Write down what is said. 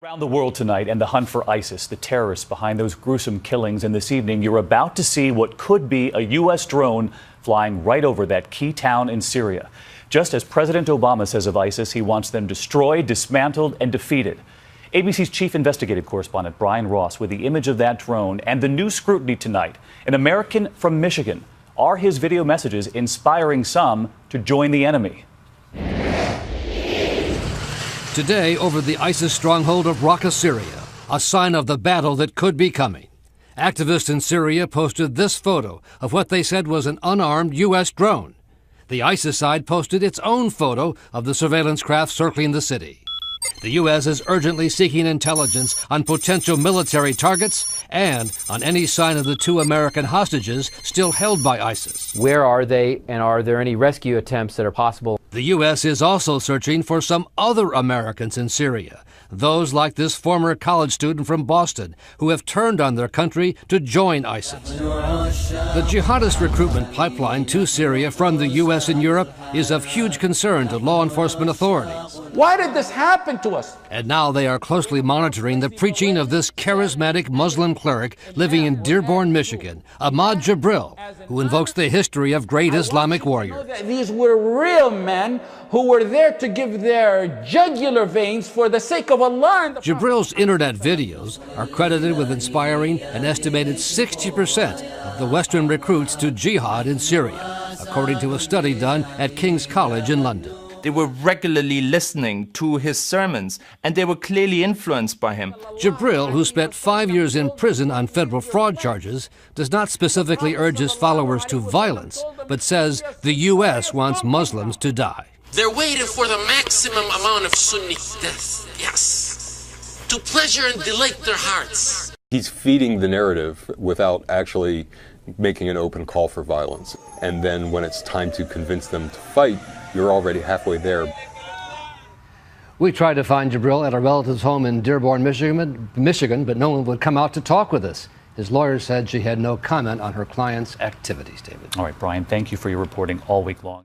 Around the world tonight and the hunt for ISIS, the terrorists behind those gruesome killings. And this evening, you're about to see what could be a U.S. drone flying right over that key town in Syria. Just as President Obama says of ISIS, he wants them destroyed, dismantled, and defeated. ABC's chief investigative correspondent Brian Ross with the image of that drone and the new scrutiny tonight. An American from Michigan. Are his video messages inspiring some to join the enemy? Today, over the ISIS stronghold of Raqqa, Syria, a sign of the battle that could be coming. Activists in Syria posted this photo of what they said was an unarmed U.S. drone. The ISIS side posted its own photo of the surveillance craft circling the city. The U.S. is urgently seeking intelligence on potential military targets and on any sign of the two American hostages still held by ISIS. Where are they, and are there any rescue attempts that are possible? The U.S. is also searching for some other Americans in Syria, those like this former college student from Boston who have turned on their country to join ISIS. The jihadist recruitment pipeline to Syria from the U.S. and Europe is of huge concern to law enforcement authorities. Why did this happen to us? And now they are closely monitoring the preaching of this charismatic Muslim cleric living in Dearborn, Michigan, Ahmad Jibril, who invokes the history of great Islamic warriors. These were real men who were there to give their jugular veins for the sake of Allah. Jibril's internet videos are credited with inspiring an estimated 60% of the Western recruits to jihad in Syria, according to a study done at King's College in London. They were regularly listening to his sermons, and they were clearly influenced by him. Jibril, who spent 5 years in prison on federal fraud charges, does not specifically urge his followers to violence, but says the U.S. wants Muslims to die. They're waiting for the maximum amount of Sunni death, yes, to pleasure and delight their hearts. He's feeding the narrative without actually making an open call for violence. And then when it's time to convince them to fight, you're already halfway there. We tried to find Jibril at a relative's home in Dearborn, Michigan, but no one would come out to talk with us. His lawyer said she had no comment on her client's activities, David. All right, Brian, thank you for your reporting all week long.